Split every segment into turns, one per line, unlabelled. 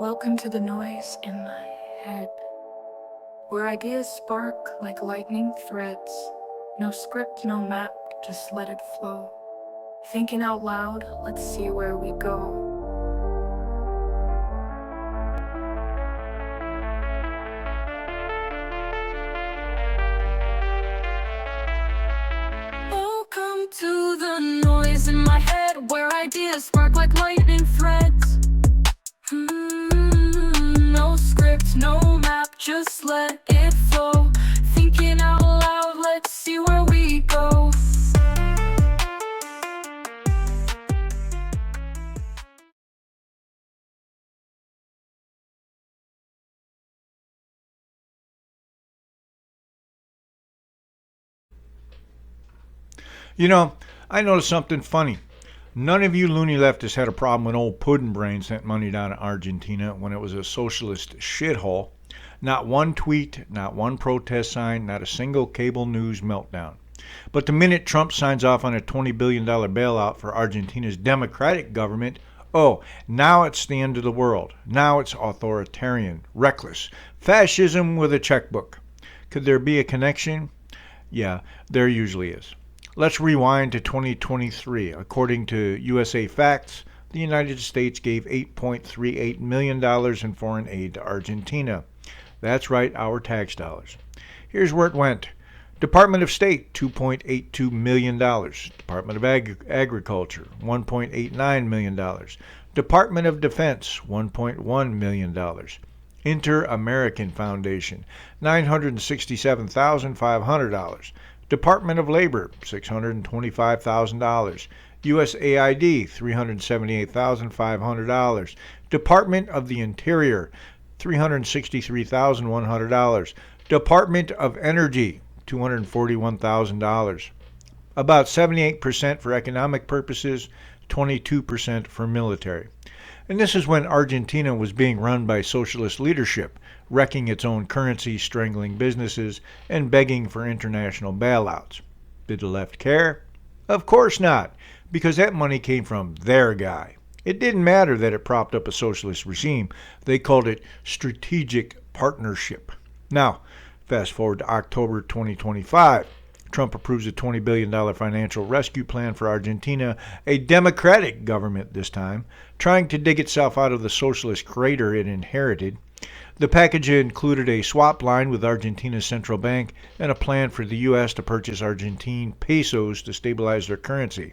Welcome to the noise in my head, where ideas spark like lightning threads. No script, no map, just let it flow. Thinking out loud, let's see where we go. Welcome to the noise in my head, where ideas spark like lightning threads. No script, no map, just let it flow. Thinking out loud, let's see where we go.
You know, I noticed something funny. None of you loony leftists had a problem when old Puddin' Brain sent money down to Argentina when it was a socialist shithole. Not one tweet, not one protest sign, not a single cable news meltdown. But the minute Trump signs off on a $20 billion bailout for Argentina's democratic government, oh, now it's the end of the world. Now it's authoritarian, reckless, fascism with a checkbook. Could there be a connection? Yeah, there usually is. Let's rewind to 2023. According to USA Facts, the United States gave $8.38 million in foreign aid to Argentina. That's right, our tax dollars. Here's where it went. Department of State, $2.82 million. Department of Agriculture, $1.89 million. Department of Defense, $1.1 million. Inter-American Foundation, $967,500. Department of Labor, $625,000. USAID, $378,500. Department of the Interior, $363,100. Department of Energy, $241,000. About 78% for economic purposes, 22% for military. And this is when Argentina was being run by socialist leadership, wrecking its own currency, strangling businesses, and begging for international bailouts. Did the left care? Of course not, because that money came from their guy. It didn't matter that it propped up a socialist regime. They called it strategic partnership. Now, fast forward to October 2025. Trump approves a $20 billion financial rescue plan for Argentina, a democratic government this time, trying to dig itself out of the socialist crater it inherited. The package included a swap line with Argentina's central bank and a plan for the U.S. to purchase Argentine pesos to stabilize their currency.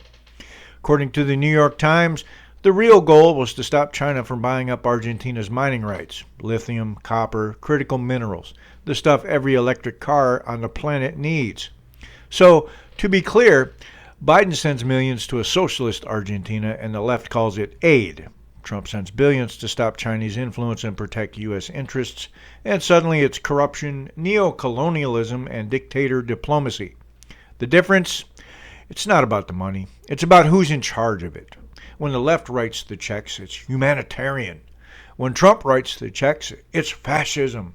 According to the New York Times, the real goal was to stop China from buying up Argentina's mining rights, lithium, copper, critical minerals, the stuff every electric car on the planet needs. So, to be clear, Biden sends millions to a socialist Argentina and the left calls it aid. Trump sends billions to stop Chinese influence and protect U.S. interests, and suddenly it's corruption, neo-colonialism, and dictator diplomacy. The difference? It's not about the money. It's about who's in charge of it. When the left writes the checks, it's humanitarian. When Trump writes the checks, it's fascism.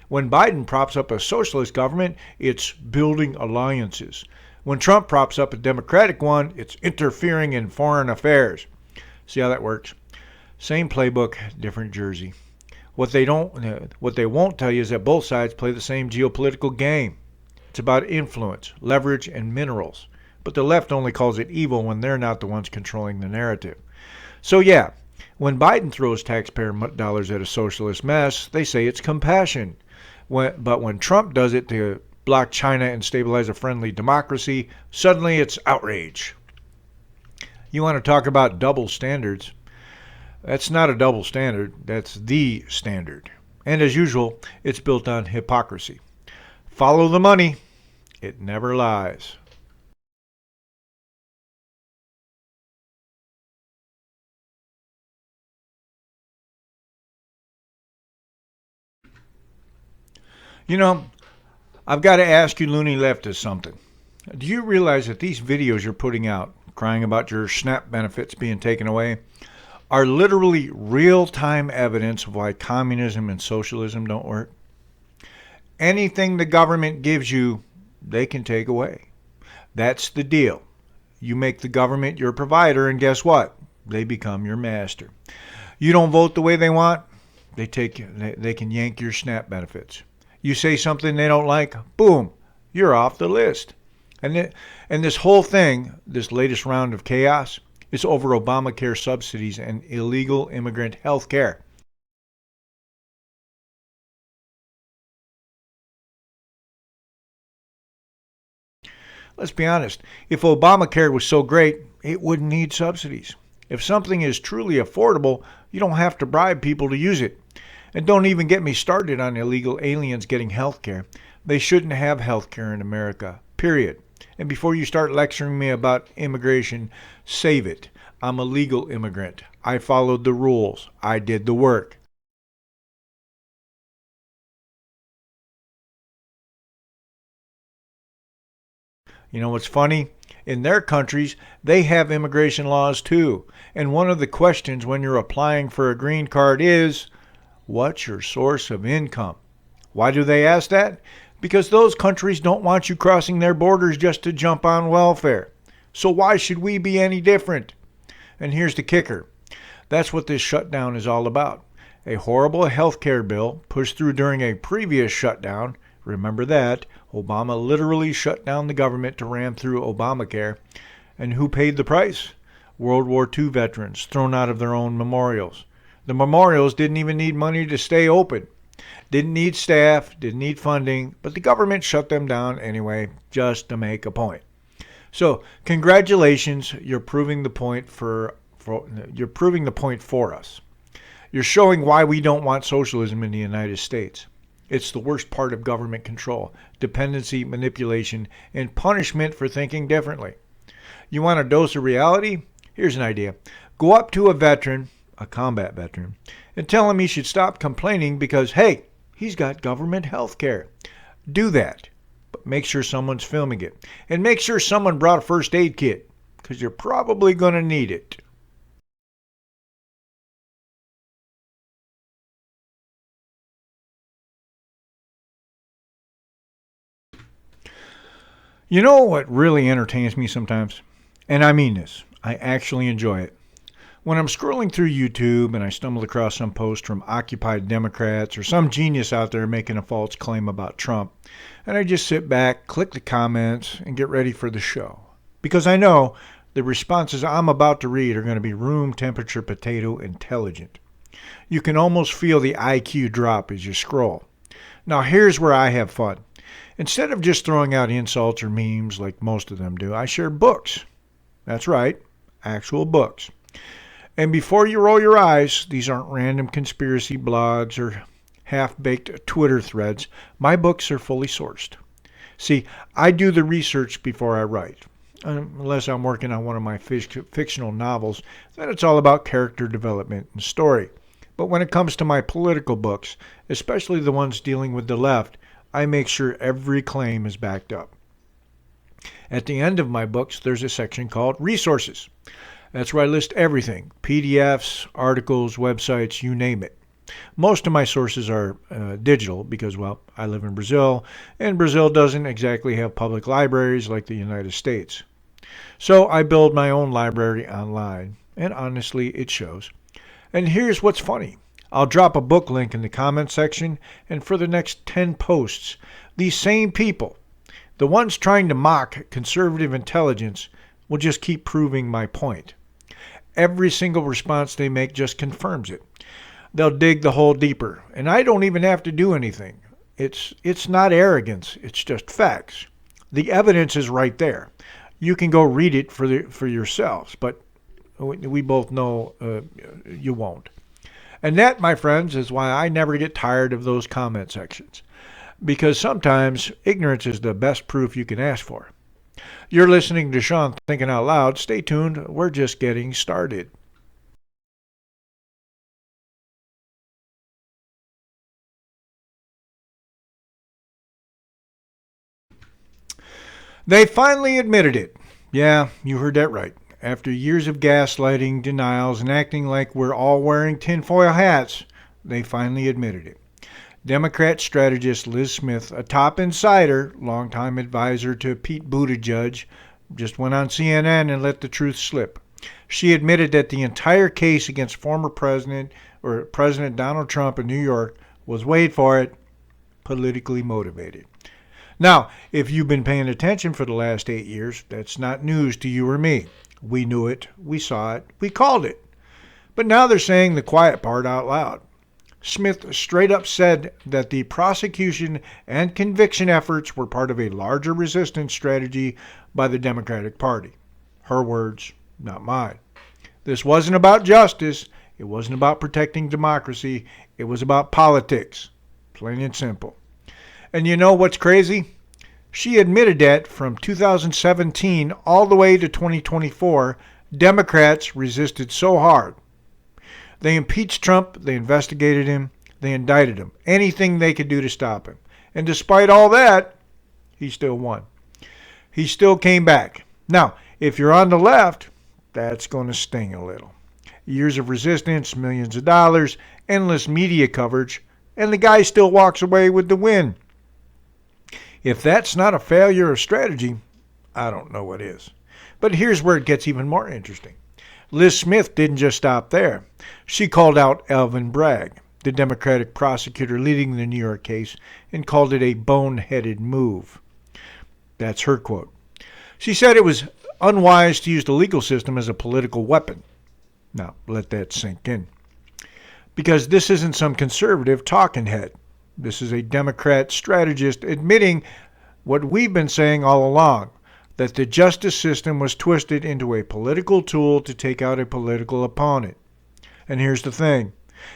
When Biden props up a socialist government, it's building alliances. When Trump props up a democratic one, it's interfering in foreign affairs. See how that works? Same playbook, different jersey. What they won't tell you is that both sides play the same geopolitical game. It's about influence, leverage, and minerals. But the left only calls it evil when they're not the ones controlling the narrative. So yeah, when Biden throws taxpayer dollars at a socialist mess, they say it's compassion. But when Trump does it to block China and stabilize a friendly democracy, suddenly it's outrage. You want to talk about double standards? That's not a double standard, that's the standard. And as usual, it's built on hypocrisy. Follow the money, it never lies. You know, I've got to ask you loony leftists something. Do you realize that these videos you're putting out, crying about your SNAP benefits being taken away, are literally real-time evidence of why communism and socialism don't work? Anything the government gives you, they can take away. That's the deal. You make the government your provider, and guess what? They become your master. You don't vote the way they want? They can yank your SNAP benefits. You say something they don't like, boom, you're off the list. And this whole thing, this latest round of chaos, is over Obamacare subsidies and illegal immigrant health care. Let's be honest, if Obamacare was so great, it wouldn't need subsidies. If something is truly affordable, you don't have to bribe people to use it. And don't even get me started on illegal aliens getting health care. They shouldn't have health care in America, period. And before you start lecturing me about immigration, save it. I'm a legal immigrant. I followed the rules. I did the work. You know what's funny? In their countries, they have immigration laws too. And one of the questions when you're applying for a green card is, what's your source of income? Why do they ask that? Because those countries don't want you crossing their borders just to jump on welfare. So why should we be any different? And here's the kicker. That's what this shutdown is all about. A horrible health care bill pushed through during a previous shutdown. Remember that. Obama literally shut down the government to ram through Obamacare. And who paid the price? World War II veterans thrown out of their own memorials. The memorials didn't even need money to stay open. Didn't need staff, didn't need funding, but the government shut them down anyway, just to make a point. So, congratulations, you're proving the point for us. You're showing why we don't want socialism in the United States. It's the worst part of government control, dependency, manipulation, and punishment for thinking differently. You want a dose of reality? Here's an idea. Go up to a veteran, a combat veteran, and tell him he should stop complaining because, hey, he's got government health care. Do that, but make sure someone's filming it. And make sure someone brought a first aid kit, because you're probably going to need it. You know what really entertains me sometimes? And I mean this. I actually enjoy it. When I'm scrolling through YouTube and I stumble across some post from occupied Democrats or some genius out there making a false claim about Trump, and I just sit back, click the comments, and get ready for the show. Because I know the responses I'm about to read are going to be room temperature potato intelligent. You can almost feel the IQ drop as you scroll. Now here's where I have fun. Instead of just throwing out insults or memes like most of them do, I share books. That's right, actual books. And before you roll your eyes, these aren't random conspiracy blogs or half-baked Twitter threads. My books are fully sourced. See, I do the research before I write. Unless I'm working on one of my fictional novels, then it's all about character development and story. But when it comes to my political books, especially the ones dealing with the left, I make sure every claim is backed up. At the end of my books, there's a section called Resources. That's where I list everything, PDFs, articles, websites, you name it. Most of my sources are digital because, well, I live in Brazil, and Brazil doesn't exactly have public libraries like the United States. So I build my own library online, and honestly, it shows. And here's what's funny. I'll drop a book link in the comment section, and for the next 10 posts, these same people, the ones trying to mock conservative intelligence, will just keep proving my point. Every single response they make just confirms it. They'll dig the hole deeper, and I don't even have to do anything. It's not arrogance, it's just facts. The evidence is right there. You can go read it for yourselves, but we both know you won't. And that, my friends, is why I never get tired of those comment sections. Because sometimes ignorance is the best proof you can ask for. You're listening to Shawn Thinking Out Loud. Stay tuned. We're just getting started. They finally admitted it. Yeah, you heard that right. After years of gaslighting, denials, and acting like we're all wearing tinfoil hats, they finally admitted it. Democrat strategist Liz Smith, a top insider, longtime advisor to Pete Buttigieg, just went on CNN and let the truth slip. She admitted that the entire case against former President or President Donald Trump in New York was, wait for it, politically motivated. Now, if you've been paying attention for the last 8 years, that's not news to you or me. We knew it, we saw it, we called it. But now they're saying the quiet part out loud. Smith straight up said that the prosecution and conviction efforts were part of a larger resistance strategy by the Democratic Party. Her words, not mine. This wasn't about justice. It wasn't about protecting democracy. It was about politics. Plain and simple. And you know what's crazy? She admitted that from 2017 all the way to 2024, Democrats resisted so hard. They impeached Trump, they investigated him, they indicted him. Anything they could do to stop him. And despite all that, he still won. He still came back. Now, if you're on the left, that's going to sting a little. Years of resistance, millions of dollars, endless media coverage, and the guy still walks away with the win. If that's not a failure of strategy, I don't know what is. But here's where it gets even more interesting. Liz Smith didn't just stop there. She called out Alvin Bragg, the Democratic prosecutor leading the New York case, and called it a boneheaded move. That's her quote. She said it was unwise to use the legal system as a political weapon. Now, let that sink in. Because this isn't some conservative talking head. This is a Democrat strategist admitting what we've been saying all along, that the justice system was twisted into a political tool to take out a political opponent. And here's the thing.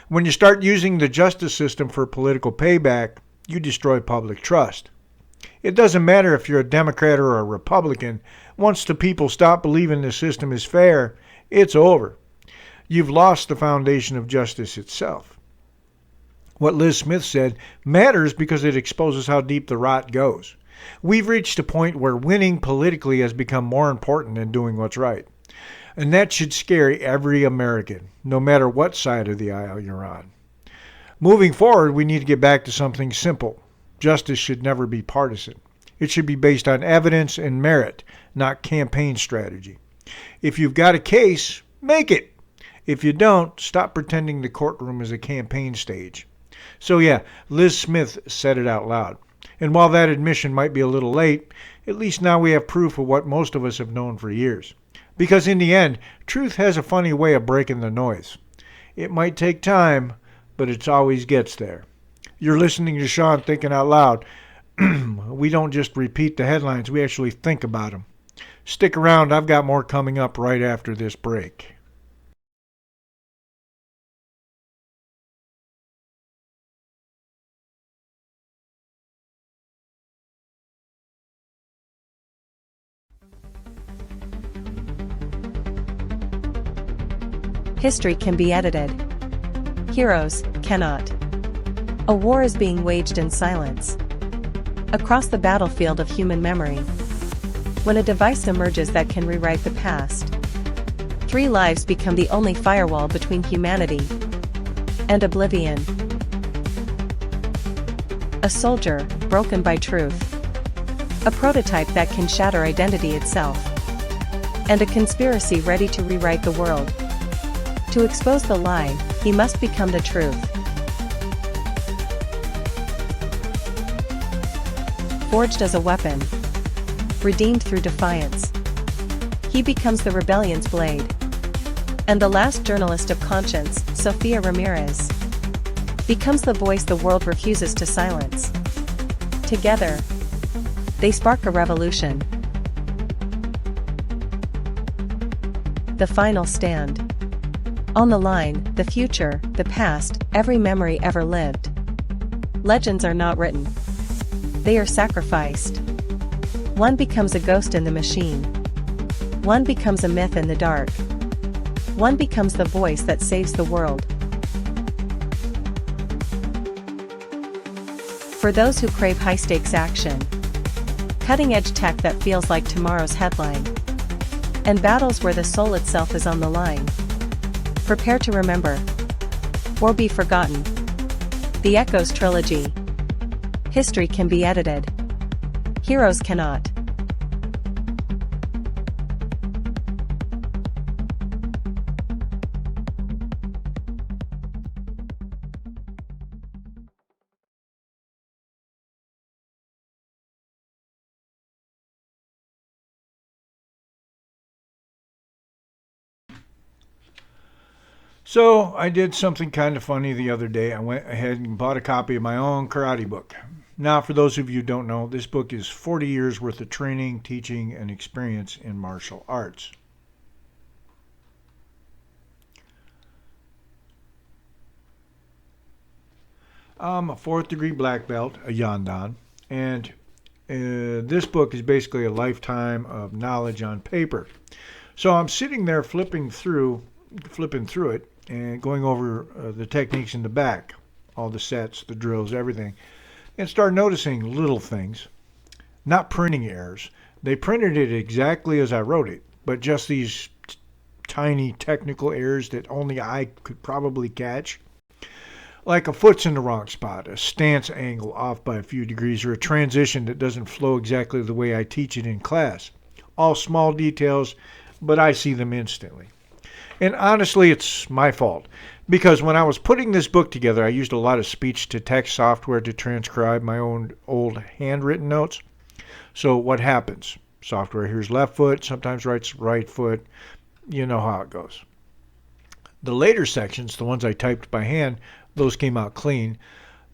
When you start using the justice system for political payback, you destroy public trust. It doesn't matter if you're a Democrat or a Republican. Once the people stop believing the system is fair, it's over. You've lost the foundation of justice itself. What Liz Smith said matters because it exposes how deep the rot goes. We've reached a point where winning politically has become more important than doing what's right. And that should scare every American, no matter what side of the aisle you're on. Moving forward, we need to get back to something simple. Justice should never be partisan. It should be based on evidence and merit, not campaign strategy. If you've got a case, make it. If you don't, stop pretending the courtroom is a campaign stage. So yeah, Liz Smith said it out loud. And while that admission might be a little late, at least now we have proof of what most of us have known for years. Because in the end, truth has a funny way of breaking the noise. It might take time, but it always gets there. You're listening to Shawn Thinking Out Loud. We don't just repeat the headlines, we actually think about them. Stick around, I've got more coming up right after this break.
History can be edited. Heroes cannot. A war is being waged in silence. Across the battlefield of human memory. When a device emerges that can rewrite the past, 3 lives become the only firewall between humanity and oblivion. A soldier, broken by truth. A prototype that can shatter identity itself. And a conspiracy ready to rewrite the world. To expose the lie, he must become the truth. Forged as a weapon. Redeemed through defiance. He becomes the rebellion's blade. And the last journalist of conscience, Sofia Ramirez, becomes the voice the world refuses to silence. Together, they spark a revolution. The final stand. On the line, the future, the past, every memory ever lived. Legends are not written. They are sacrificed. One becomes a ghost in the machine. One becomes a myth in the dark. One becomes the voice that saves the world. For those who crave high-stakes action, cutting-edge tech that feels like tomorrow's headline, and battles where the soul itself is on the line, prepare to remember, or be forgotten. The ECHOES Trilogy. History can be edited. Heroes cannot.
So I did something kind of funny the other day. I went ahead and bought a copy of my own karate book. Now, for those of you who don't know, this book is 40 years worth of training, teaching, and experience in martial arts. I'm a 4th degree black belt, a Yandan, and this book is basically a lifetime of knowledge on paper. So I'm sitting there flipping through it and going over the techniques in the back, all the sets, the drills, everything, and start noticing little things, not printing errors. They printed it exactly as I wrote it, but just these tiny technical errors that only I could probably catch. Like a foot's in the wrong spot, a stance angle off by a few degrees, or a transition that doesn't flow exactly the way I teach it in class. All small details, but I see them instantly. And honestly, it's my fault. Because when I was putting this book together, I used a lot of speech-to-text software to transcribe my own old handwritten notes. So what happens? Software hears left foot, sometimes writes right foot. You know how it goes. The later sections, the ones I typed by hand, those came out clean.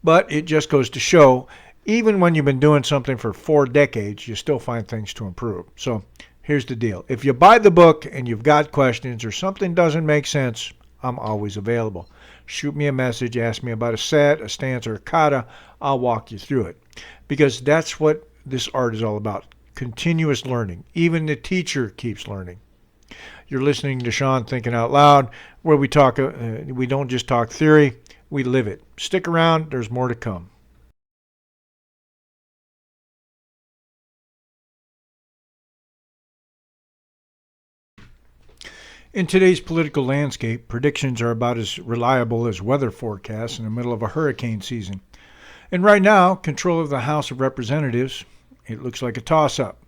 But it just goes to show, even when you've been doing something for 4 decades, you still find things to improve. So here's the deal. If you buy the book and you've got questions or something doesn't make sense, I'm always available. Shoot me a message, ask me about a set, a stance, or a kata. I'll walk you through it. Because that's what this art is all about. Continuous learning. Even the teacher keeps learning. You're listening to Shawn Thinking Out Loud, where we don't just talk theory, we live it. Stick around, there's more to come. In today's political landscape, predictions are about as reliable as weather forecasts in the middle of a hurricane season. And right now, control of the House of Representatives, it looks like a toss-up.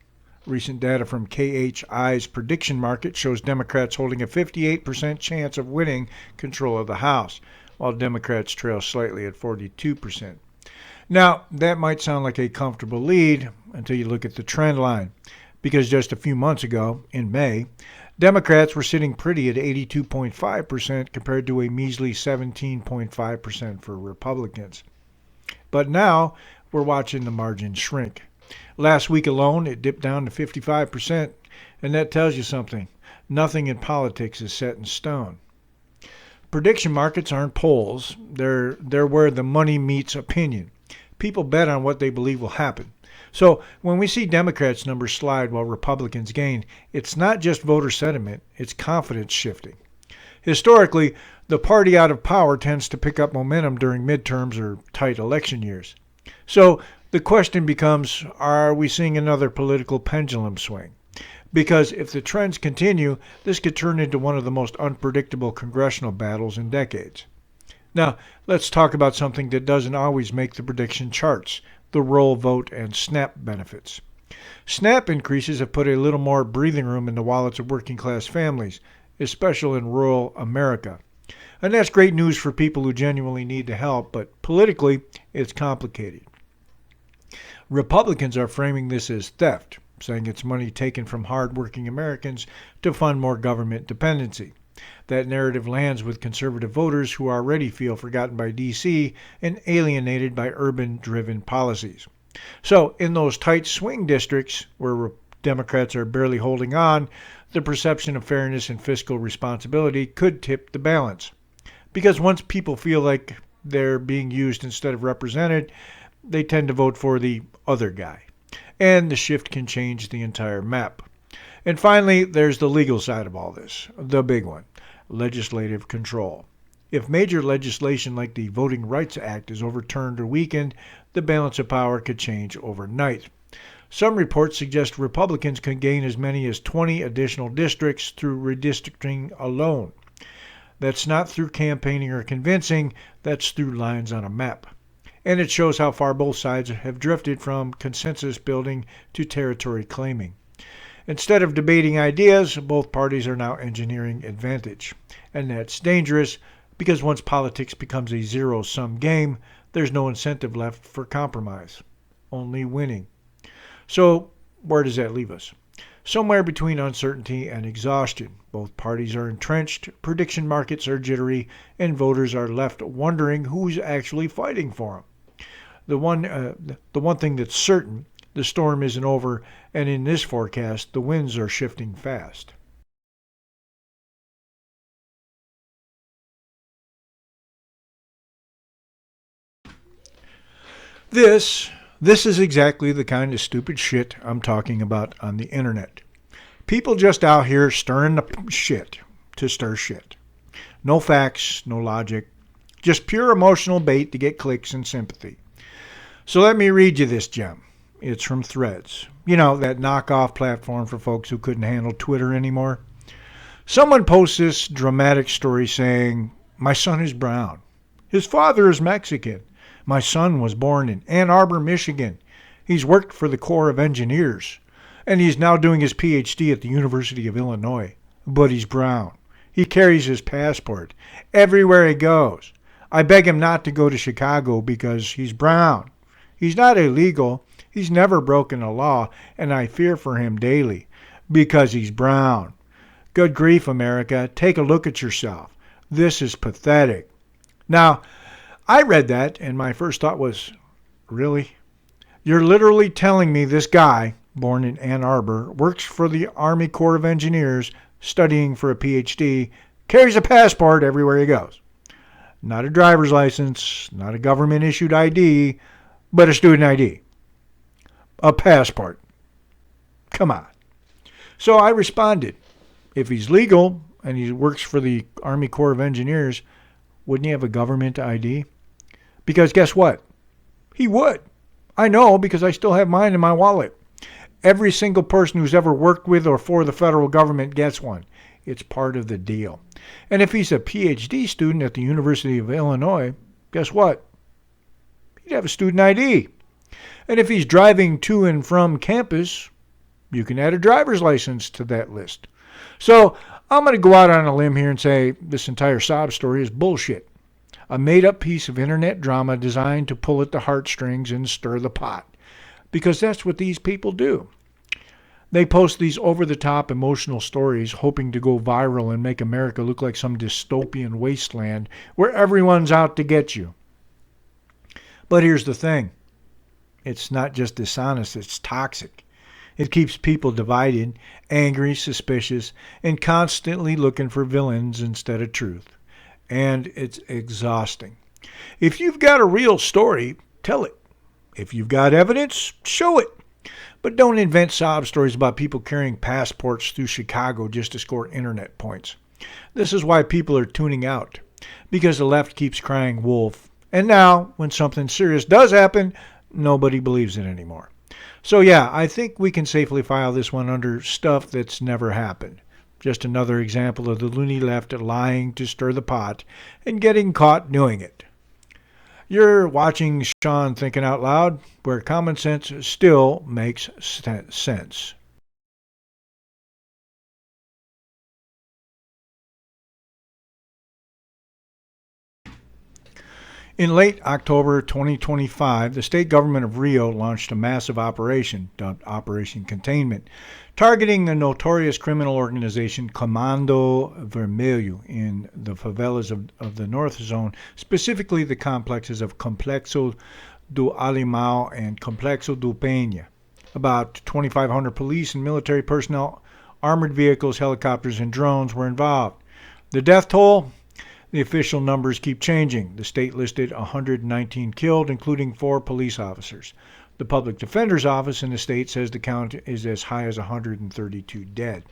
Recent data from KHI's prediction market shows Democrats holding a 58% chance of winning control of the House, while Democrats trail slightly at 42%. Now, that might sound like a comfortable lead until you look at the trend line, because just a few months ago, in May, Democrats were sitting pretty at 82.5% compared to a measly 17.5% for Republicans. But now, we're watching the margin shrink. Last week alone, it dipped down to 55%, and that tells you something. Nothing in politics is set in stone. Prediction markets aren't polls. They're where the money meets opinion. People bet on what they believe will happen. So when we see Democrats' numbers slide while Republicans gain, it's not just voter sentiment, it's confidence shifting. Historically, the party out of power tends to pick up momentum during midterms or tight election years. So the question becomes, are we seeing another political pendulum swing? Because if the trends continue, this could turn into one of the most unpredictable congressional battles in decades. Now, let's talk about something that doesn't always make the prediction charts, the roll, vote, and SNAP benefits. SNAP increases have put a little more breathing room in the wallets of working class families, especially in rural America. And that's great news for people who genuinely need the help, but politically, it's complicated. Republicans are framing this as theft, saying it's money taken from hard-working Americans to fund more government dependency. That narrative lands with conservative voters who already feel forgotten by D.C. and alienated by urban-driven policies. So, in those tight swing districts where Democrats are barely holding on, the perception of fairness and fiscal responsibility could tip the balance. Because once people feel like they're being used instead of represented, they tend to vote for the other guy. And the shift can change the entire map. And finally, there's the legal side of all this, the big one, legislative control. If major legislation like the Voting Rights Act is overturned or weakened, the balance of power could change overnight. Some reports suggest Republicans can gain as many as 20 additional districts through redistricting alone. That's not through campaigning or convincing, that's through lines on a map. And it shows how far both sides have drifted from consensus building to territory claiming. Instead of debating ideas, both parties are now engineering advantage. And that's dangerous because once politics becomes a zero-sum game, there's no incentive left for compromise, only winning. So where does that leave us? somewhere between uncertainty and exhaustion. Both parties are entrenched, prediction markets are jittery, and voters are left wondering who's actually fighting for them. The one thing that's certain, the storm isn't over, and in this forecast, the winds are shifting fast. This is exactly the kind of stupid shit I'm talking about on the internet. People just out here stirring the shit to stir shit. No facts, no logic, just pure emotional bait to get clicks and sympathy. So let me read you this gem. It's from Threads. You know, that knockoff platform for folks who couldn't handle Twitter anymore. Someone posts this dramatic story saying, "My son is brown. His father is Mexican. My son was born in Ann Arbor, Michigan. He's worked for the Corps of Engineers, and he's now doing his PhD at the University of Illinois. But he's brown. He carries his passport everywhere he goes. I beg him not to go to Chicago because he's brown. He's not illegal. He's never broken a law, and I fear for him daily because he's brown. Good grief, America. Take a look at yourself. This is pathetic." Now, I read that, and my first thought was, really? You're literally telling me this guy, born in Ann Arbor, works for the Army Corps of Engineers, studying for a PhD, carries a passport everywhere he goes. Not a driver's license, not a government-issued ID, but a student ID. A passport. Come on. So I responded, if he's legal and he works for the Army Corps of Engineers, wouldn't he have a government ID? Because guess what? He would. I know because I still have mine in my wallet. Every single person who's ever worked with or for the federal government gets one. It's part of the deal. And if he's a PhD student at the University of Illinois, guess what? He'd have a student ID. And if he's driving to and from campus, you can add a driver's license to that list. So I'm going to go out on a limb here and say this entire sob story is bullshit. A made-up piece of internet drama designed to pull at the heartstrings and stir the pot. Because that's what these people do. They post these over-the-top emotional stories hoping to go viral and make America look like some dystopian wasteland where everyone's out to get you. But here's the thing. It's not just dishonest, it's toxic. It keeps people divided, angry, suspicious, and constantly looking for villains instead of truth. And it's exhausting. If you've got a real story, tell it. If you've got evidence, show it. But don't invent sob stories about people carrying passports through Chicago just to score internet points. This is why people are tuning out. Because the left keeps crying wolf. And now, when something serious does happen, nobody believes it anymore. So yeah, I think we can safely file this one under stuff that's never happened. Just another example of the loony left lying to stir the pot and getting caught doing it. You're watching Shawn Thinking Out Loud, where common sense still makes sense. In late October 2025, the state government of Rio launched a massive operation, dubbed Operation Containment, targeting the notorious criminal organization Comando Vermelho in the favelas of the North Zone, specifically the complexes of Complexo do Alemão and Complexo do Penha. About 2,500 police and military personnel, armored vehicles, helicopters, and drones were involved. The death toll? The official numbers keep changing. The state listed 119 killed, including 4 police officers. The public defender's office in the state says the count is as high as 132 dead.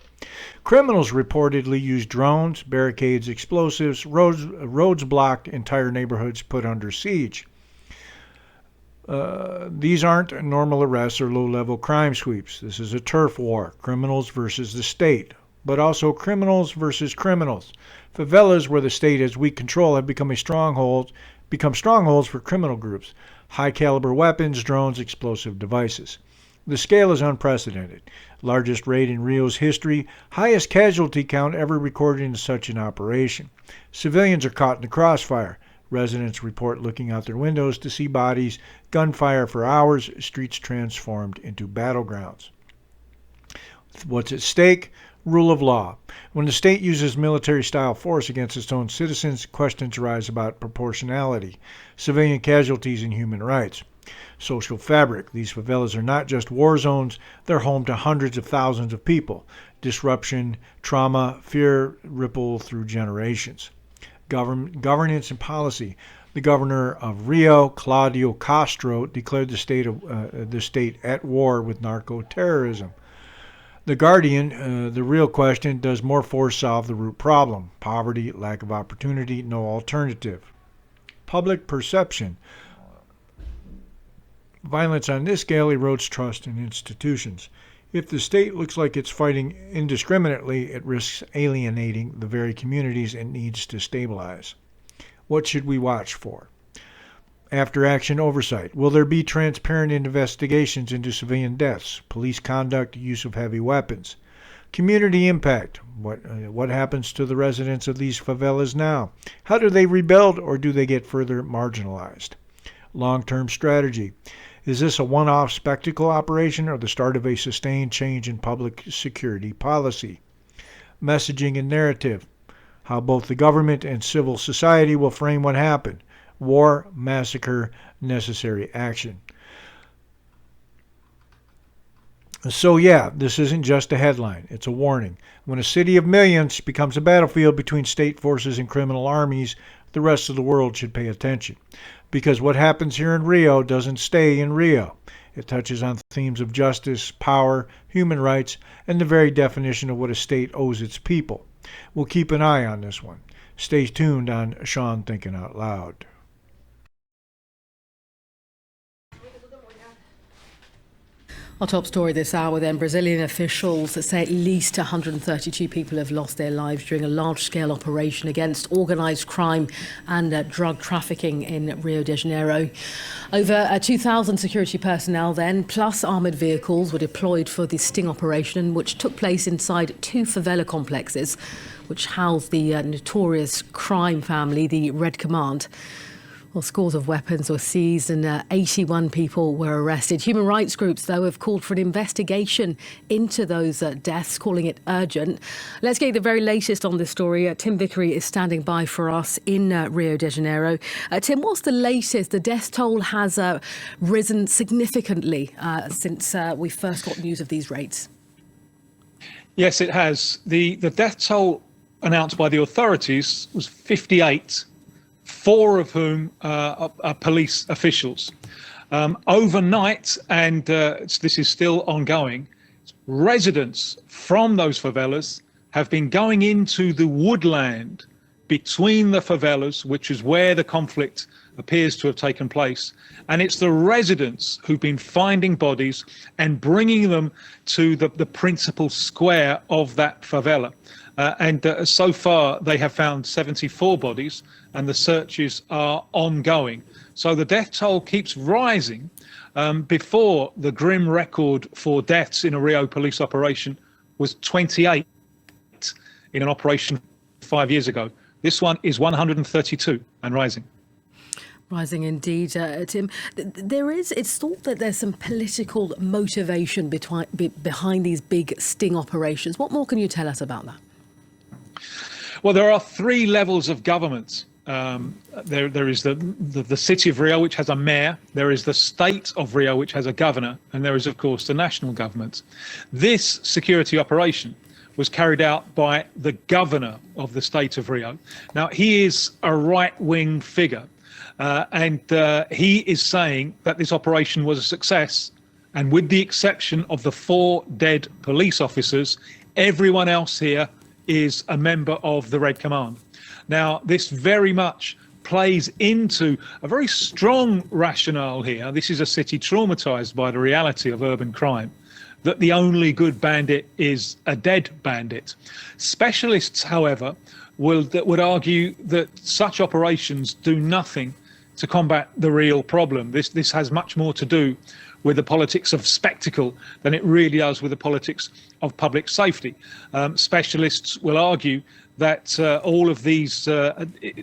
Criminals reportedly used drones, barricades, explosives, roads blocked, entire neighborhoods put under siege. These aren't normal arrests or low-level crime sweeps. This is a turf war, criminals versus the state, but also criminals versus criminals. Favelas where the state has weak control have become strongholds for criminal groups. High-caliber weapons, drones, explosive devices. The scale is unprecedented. Largest raid in Rio's history, highest casualty count ever recorded in such an operation. Civilians are caught in the crossfire. Residents report looking out their windows to see bodies, gunfire for hours, streets transformed into battlegrounds. What's at stake? Rule of law. When the state uses military-style force against its own citizens, questions arise about proportionality, civilian casualties, and human rights. Social fabric. These favelas are not just war zones, they're home to hundreds of thousands of people. Disruption, trauma, fear ripple through generations. Governance and policy. The governor of Rio, Claudio Castro, declared the state at war with narco-terrorism. The Guardian, the real question, does more force solve the root problem? Poverty, lack of opportunity, no alternative. Public perception. Violence on this scale erodes trust in institutions. If the state looks like it's fighting indiscriminately, it risks alienating the very communities it needs to stabilize. What should we watch for? After-action oversight. Will there be transparent investigations into civilian deaths, police conduct, use of heavy weapons? Community impact. What happens to the residents of these favelas now? How do they rebuild, or do they get further marginalized? Long-term strategy. Is this a one-off spectacle operation or the start of a sustained change in public security policy? Messaging and narrative. How both the government and civil society will frame what happened. War, massacre, necessary action. So yeah, this isn't just a headline, it's a warning. When a city of millions becomes a battlefield between state forces and criminal armies, the rest of the world should pay attention. Because what happens here in Rio doesn't stay in Rio. It touches on themes of justice, power, human rights, and the very definition of what a state owes its people. We'll keep an eye on this one. Stay tuned on Shawn Thinking Out Loud.
Our top story this hour then, Brazilian officials say at least 132 people have lost their lives during a large-scale operation against organised crime and drug trafficking in Rio de Janeiro. Over 2,000 security personnel then, plus armoured vehicles, were deployed for the sting operation, which took place inside two favela complexes, which housed the notorious crime family, the Red Command. Well, scores of weapons were seized and 81 people were arrested. Human rights groups, though, have called for an investigation into those deaths, calling it urgent. Let's get the very latest on this story. Tim Vickery is standing by for us in Rio de Janeiro. Tim, what's the latest? The death toll has risen significantly since we first got news of these raids.
Yes, it has. The death toll announced by the authorities was 58. 4 of whom are police officials. Overnight, and this is still ongoing, residents from those favelas have been going into the woodland between the favelas, which is where the conflict appears to have taken place. And it's the residents who've been finding bodies and bringing them to the principal square of that favela. So far, they have found 74 bodies, and the searches are ongoing. So the death toll keeps rising. Before, the grim record for deaths in a Rio police operation was 28 in an operation 5 years ago. This one is 132 and rising.
Rising indeed, Tim. It's thought that there's some political motivation behind these big sting operations. What more can you tell us about that?
Well, there are 3 levels of government. There is the city of Rio, which has a mayor. There is the state of Rio, which has a governor. And there is, of course, the national government. This security operation was carried out by the governor of the state of Rio. Now, he is a right-wing figure. And he is saying that this operation was a success. And with the exception of the 4 dead police officers, everyone else here is a member of the Red Command. Now, this very much plays into a very strong rationale here. This is a city traumatized by the reality of urban crime, that the only good bandit is a dead bandit. Specialists, however, would argue that such operations do nothing to combat the real problem. This has much more to do with the politics of spectacle than it really does with the politics of public safety. Specialists will argue that all of these,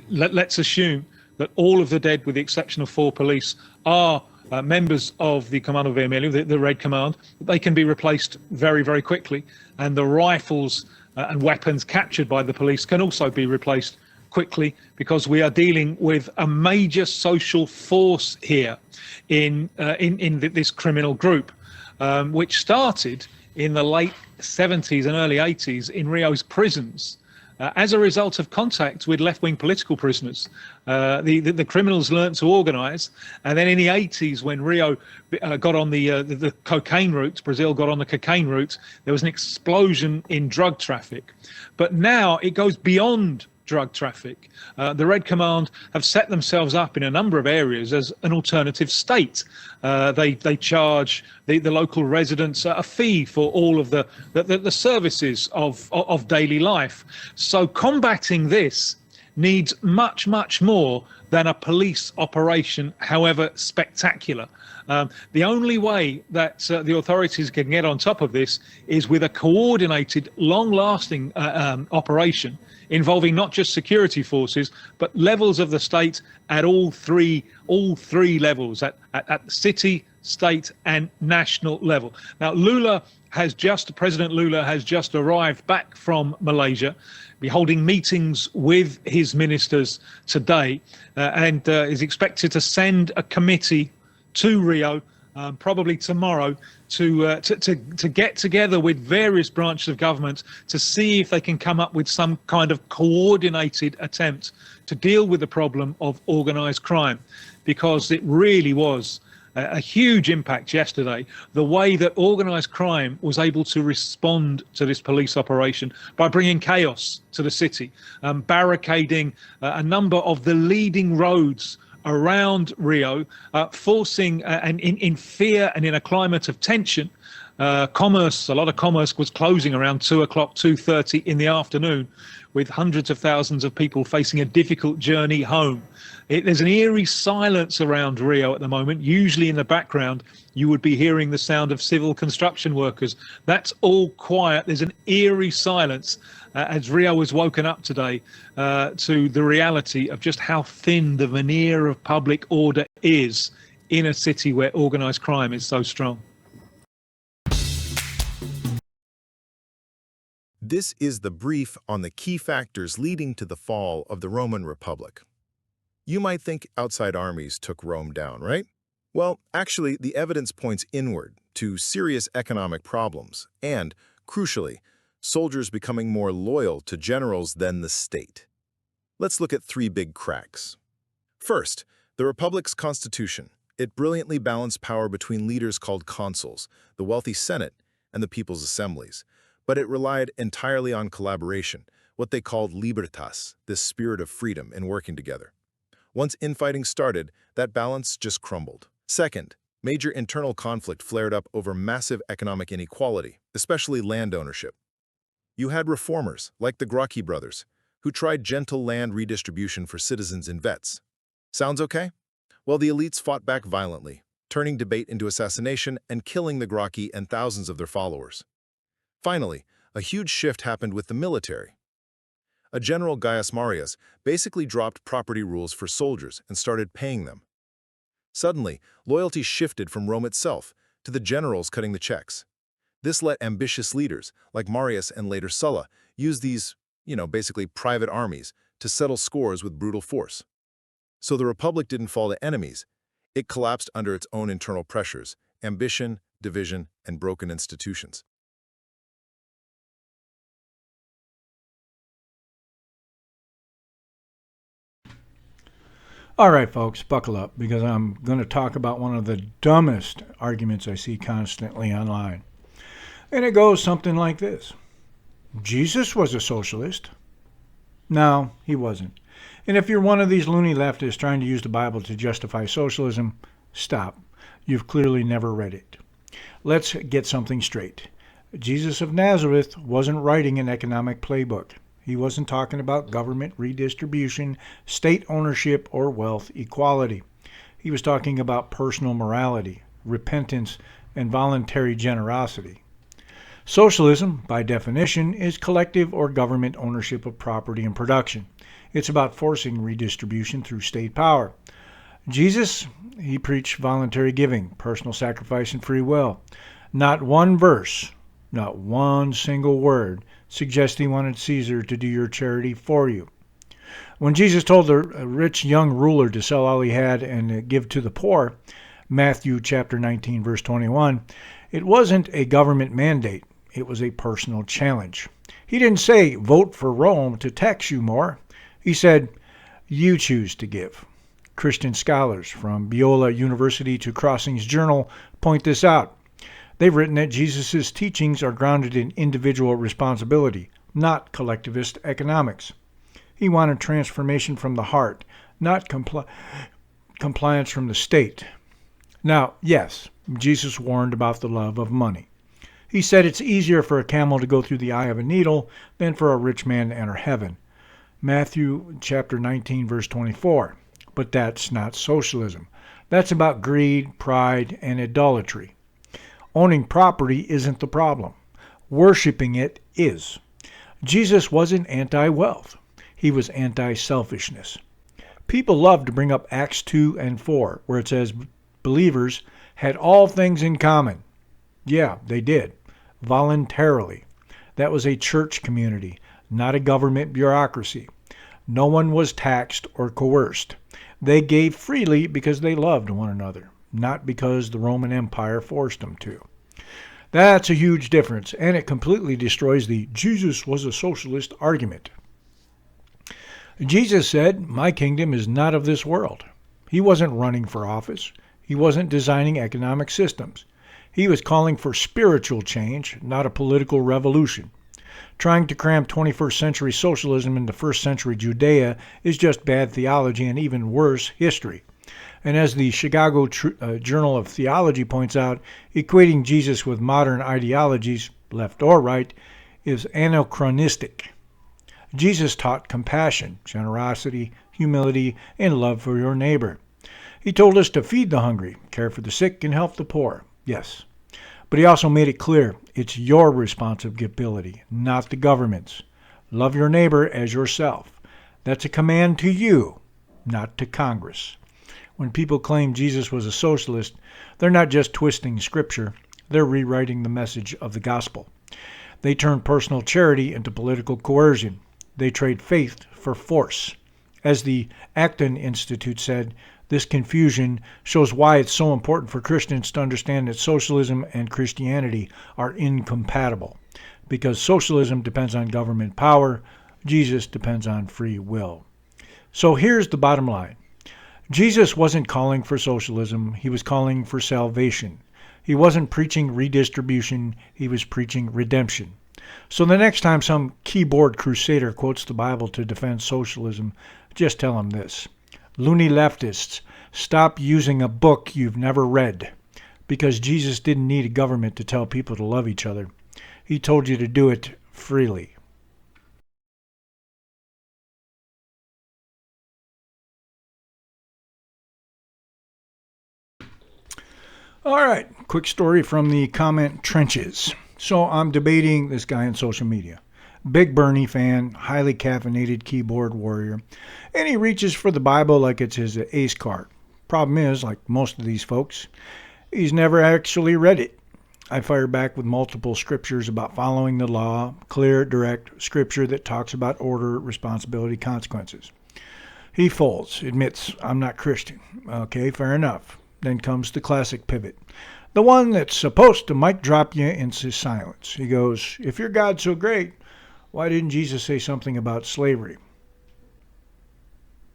let's assume that all of the dead, with the exception of 4 police, are members of the Comando Vermelho, the Red Command, they can be replaced very, very quickly. And the rifles and weapons captured by the police can also be replaced quickly, because we are dealing with a major social force here in this criminal group, which started in the late 70s and early 80s in Rio's prisons. As a result of contacts with left-wing political prisoners, the criminals learnt to organise, and then in the 80s, when Rio got on the cocaine route, Brazil got on the cocaine route, there was an explosion in drug traffic. But now it goes beyond drug traffic. The Red Command have set themselves up in a number of areas as an alternative state. They charge the local residents a fee for all of the services of daily life. So combating this needs much, much more than a police operation, however spectacular. The only way that the authorities can get on top of this is with a coordinated, long-lasting operation involving not just security forces, but levels of the state at all three levels, at city, state, and national level. Now, President Lula has just arrived back from Malaysia, be holding meetings with his ministers today, and is expected to send a committee to Rio probably tomorrow to get together with various branches of government to see if they can come up with some kind of coordinated attempt to deal with the problem of organised crime, because it really was a huge impact yesterday, the way that organised crime was able to respond to this police operation by bringing chaos to the city, barricading a number of the leading roads around Rio, forcing and in fear and in a climate of tension. A lot of commerce was closing around 2 o'clock, 2:30 in the afternoon, with hundreds of thousands of people facing a difficult journey home. There's an eerie silence around Rio at the moment. Usually in the background, you would be hearing the sound of civil construction workers. That's all quiet. There's an eerie silence as Rio was woken up today to the reality of just how thin the veneer of public order is in a city where organised crime is so strong.
This is the brief on the key factors leading to the fall of the Roman Republic. You might think outside armies took Rome down, right? Well, actually, the evidence points inward to serious economic problems and, crucially, soldiers becoming more loyal to generals than the state. Let's look at 3 big cracks. First, the Republic's constitution. It brilliantly balanced power between leaders called consuls, the wealthy Senate, and the people's assemblies. But it relied entirely on collaboration, what they called libertas, this spirit of freedom in working together. Once infighting started, that balance just crumbled. Second, major internal conflict flared up over massive economic inequality, especially land ownership. You had reformers, like the Gracchi brothers, who tried gentle land redistribution for citizens and vets. Sounds okay? Well, the elites fought back violently, turning debate into assassination and killing the Gracchi and thousands of their followers. Finally, a huge shift happened with the military. A general, Gaius Marius, basically dropped property rules for soldiers and started paying them. Suddenly, loyalty shifted from Rome itself to the generals cutting the checks. This let ambitious leaders, like Marius and later Sulla, use these, basically private armies to settle scores with brutal force. So the Republic didn't fall to enemies. It collapsed under its own internal pressures, ambition, division, and broken institutions.
All right, folks, buckle up, because I'm going to talk about one of the dumbest arguments I see constantly online. And it goes something like this. Jesus was a socialist. No, he wasn't. And if you're one of these loony leftists trying to use the Bible to justify socialism, stop. You've clearly never read it. Let's get something straight. Jesus of Nazareth wasn't writing an economic playbook. He wasn't talking about government redistribution, state ownership, or wealth equality. He was talking about personal morality, repentance, and voluntary generosity. Socialism, by definition, is collective or government ownership of property and production. It's about forcing redistribution through state power. Jesus, he preached voluntary giving, personal sacrifice, and free will. Not one verse, not one single word suggests he wanted Caesar to do your charity for you. When Jesus told the rich young ruler to sell all he had and give to the poor, Matthew chapter 19, verse 21, it wasn't a government mandate. It was a personal challenge. He didn't say, vote for Rome to tax you more. He said, you choose to give. Christian scholars from Biola University to Crossings Journal point this out. They've written that Jesus' teachings are grounded in individual responsibility, not collectivist economics. He wanted transformation from the heart, not compliance from the state. Now, yes, Jesus warned about the love of money. He said it's easier for a camel to go through the eye of a needle than for a rich man to enter heaven. Matthew chapter 19, verse 24. But that's not socialism. That's about greed, pride, and idolatry. Owning property isn't the problem. Worshipping it is. Jesus wasn't anti-wealth. He was anti-selfishness. People love to bring up Acts 2 and 4, where it says believers had all things in common. Yeah, they did. Voluntarily. That was a church community, not a government bureaucracy. No one was taxed or coerced. They gave freely because they loved one another, not because the Roman Empire forced them to. That's a huge difference, and it completely destroys the Jesus was a socialist argument. Jesus said, my kingdom is not of this world. He wasn't running for office. He wasn't designing economic systems. He was calling for spiritual change, not a political revolution. Trying to cram 21st century socialism into first century Judea is just bad theology and even worse, history. And as the Chicago Journal of Theology points out, equating Jesus with modern ideologies, left or right, is anachronistic. Jesus taught compassion, generosity, humility, and love for your neighbor. He told us to feed the hungry, care for the sick, and help the poor. Yes. But he also made it clear it's your responsibility, not the government's. Love your neighbor as yourself. That's a command to you, not to Congress. When people claim Jesus was a socialist, they're not just twisting scripture, they're rewriting the message of the gospel. They turn personal charity into political coercion. They trade faith for force. As the Acton Institute said, this confusion shows why it's so important for Christians to understand that socialism and Christianity are incompatible. Because socialism depends on government power, Jesus depends on free will. So here's the bottom line. Jesus wasn't calling for socialism, he was calling for salvation. He wasn't preaching redistribution, he was preaching redemption. So the next time some keyboard crusader quotes the Bible to defend socialism, just tell him this. Loony leftists, stop using a book you've never read. Because Jesus didn't need a government to tell people to love each other. He told you to do it freely. All right, quick story from the comment trenches. So I'm debating this guy on social media. Big Bernie fan, highly caffeinated keyboard warrior, and he reaches for the Bible like it's his ace card. Problem is, like most of these folks, he's never actually read it. I fire back with multiple scriptures about following the law, clear, direct scripture that talks about order, responsibility, consequences. He folds, admits, I'm not Christian. Okay, fair enough. Then comes the classic pivot. The one that's supposed to mic drop you into silence. He goes, if your God's so great, why didn't Jesus say something about slavery?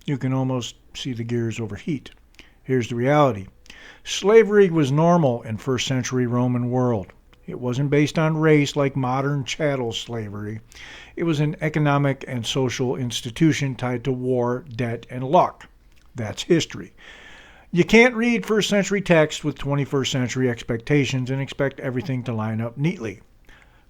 You can almost see the gears overheat. Here's the reality. Slavery was normal in first century Roman world. It wasn't based on race like modern chattel slavery. It was an economic and social institution tied to war, debt, and luck. That's history. You can't read first century text with 21st century expectations and expect everything to line up neatly.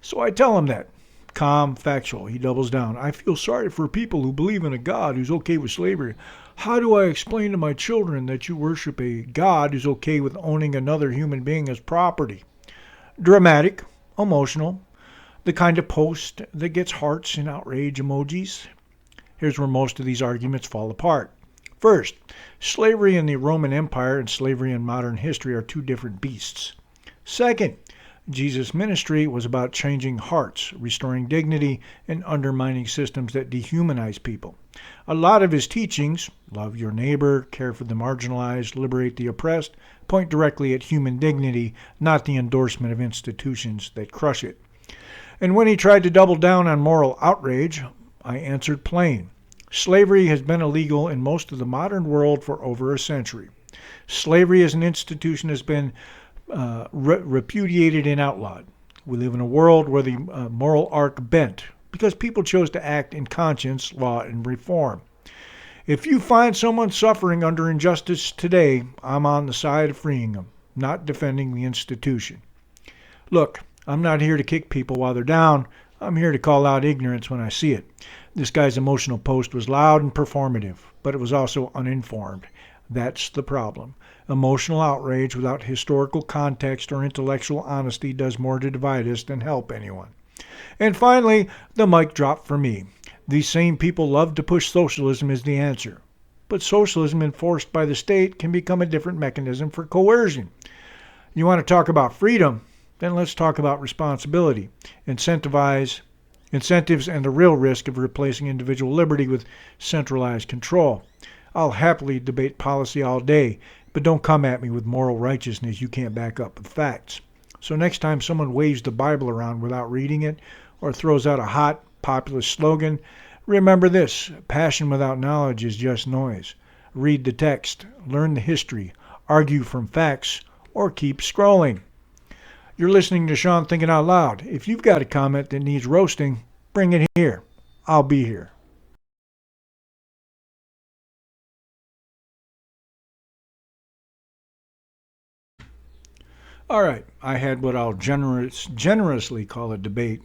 So I tell him that. Calm, factual. He doubles down. I feel sorry for people who believe in a God who's okay with slavery. How do I explain to my children that you worship a God who's okay with owning another human being as property? Dramatic, emotional, the kind of post that gets hearts and outrage emojis. Here's where most of these arguments fall apart. First, slavery in the Roman Empire and slavery in modern history are two different beasts. Second, Jesus' ministry was about changing hearts, restoring dignity, and undermining systems that dehumanize people. A lot of his teachings, love your neighbor, care for the marginalized, liberate the oppressed, point directly at human dignity, not the endorsement of institutions that crush it. And when he tried to double down on moral outrage, I answered plain. Slavery has been illegal in most of the modern world for over a century. Slavery as an institution has been repudiated and outlawed. We live in a world where the moral arc bent because people chose to act in conscience, law, and reform. If you find someone suffering under injustice today, I'm on the side of freeing them, not defending the institution. Look, I'm not here to kick people while they're down. I'm here to call out ignorance when I see it. This guy's emotional post was loud and performative, but it was also uninformed. That's the problem. Emotional outrage without historical context or intellectual honesty does more to divide us than help anyone. And finally, the mic drop for me. These same people love to push socialism as the answer. But socialism enforced by the state can become a different mechanism for coercion. You want to talk about freedom? Then let's talk about responsibility, incentives, and the real risk of replacing individual liberty with centralized control. I'll happily debate policy all day, but don't come at me with moral righteousness you can't back up with facts. So next time someone waves the Bible around without reading it or throws out a hot, populist slogan, remember this: passion without knowledge is just noise. Read the text, learn the history, argue from facts, or keep scrolling. You're listening to Shawn Thinking Out Loud. If you've got a comment that needs roasting, bring it here. I'll be here. All right, I had what I'll generously call a debate.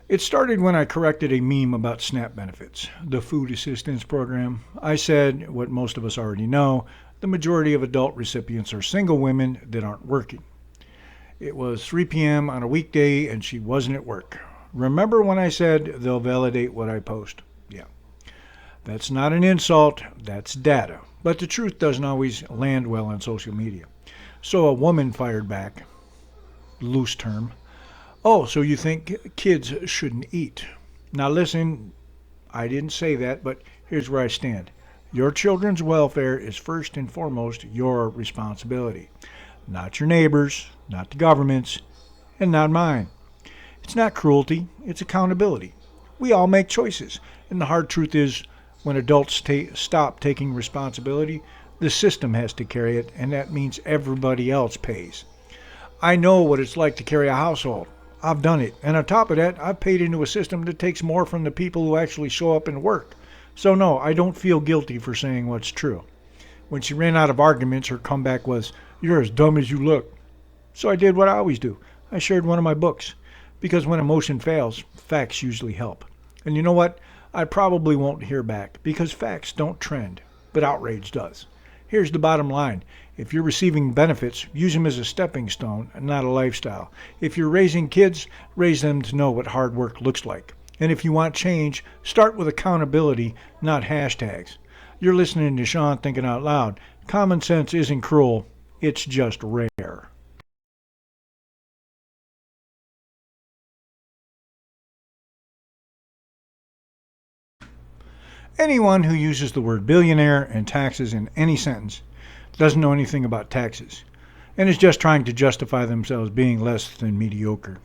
It started when I corrected a meme about SNAP benefits, the food assistance program. I said what most of us already know: the majority of adult recipients are single women that aren't working. It was 3 p.m. on a weekday and she wasn't at work. Remember when I said they'll validate what I post? Yeah. That's not an insult, that's data. But the truth doesn't always land well on social media. So a woman fired back, loose term, "Oh, so you think kids shouldn't eat?" Now listen, I didn't say that, but here's where I stand. Your children's welfare is first and foremost your responsibility. Not your neighbors, not the government's, and not mine. It's not cruelty, it's accountability. We all make choices, and the hard truth is, when adults stop taking responsibility, the system has to carry it, and that means everybody else pays. I know what it's like to carry a household. I've done it, and on top of that, I've paid into a system that takes more from the people who actually show up and work. So no, I don't feel guilty for saying what's true. When she ran out of arguments, her comeback was, "You're as dumb as you look." So I did what I always do. I shared one of my books. Because when emotion fails, facts usually help. And you know what? I probably won't hear back, because facts don't trend, but outrage does. Here's the bottom line. If you're receiving benefits, use them as a stepping stone, not a lifestyle. If you're raising kids, raise them to know what hard work looks like. And if you want change, start with accountability, not hashtags. You're listening to Shawn Thinking Out Loud. Common sense isn't cruel, it's just rare. Anyone who uses the word billionaire and taxes in any sentence doesn't know anything about taxes and is just trying to justify themselves being less than mediocre.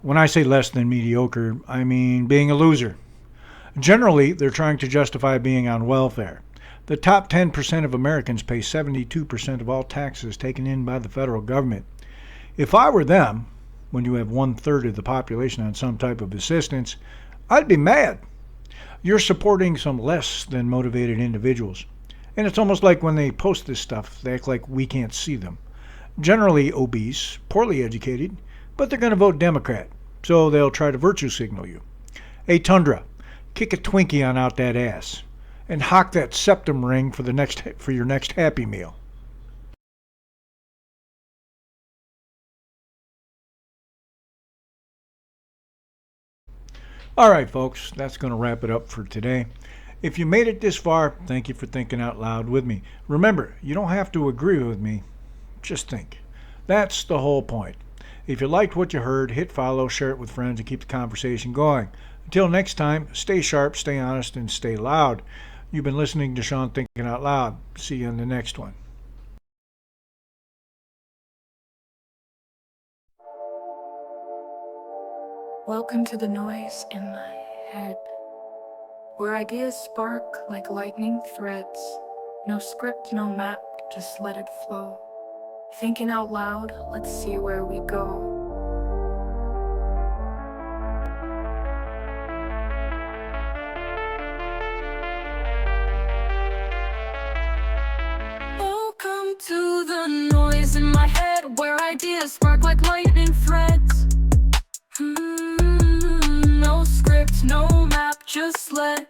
When I say less than mediocre, I mean being a loser. Generally, they're trying to justify being on welfare. The top 10% of Americans pay 72% of all taxes taken in by the federal government. If I were them, when you have 1/3 of the population on some type of assistance, I'd be mad. You're supporting some less than motivated individuals. And it's almost like when they post this stuff, they act like we can't see them. Generally obese, poorly educated, but they're going to vote Democrat, so they'll try to virtue signal you. Hey, Tundra, kick a Twinkie on out that ass, and hock that septum ring for your next Happy Meal. All right, folks, that's going to wrap it up for today. If you made it this far, thank you for thinking out loud with me. Remember, you don't have to agree with me. Just think. That's the whole point. If you liked what you heard, hit follow, share it with friends, and keep the conversation going. Until next time, stay sharp, stay honest, and stay loud. You've been listening to Shawn Thinking Out Loud. See you in the next one.
Welcome to the noise in my head, where ideas spark like lightning threads. No script, no map, just let it flow. Thinking out loud, let's see where we go. Welcome to the noise in my head, where ideas spark like lightning threads. No script, no map, just let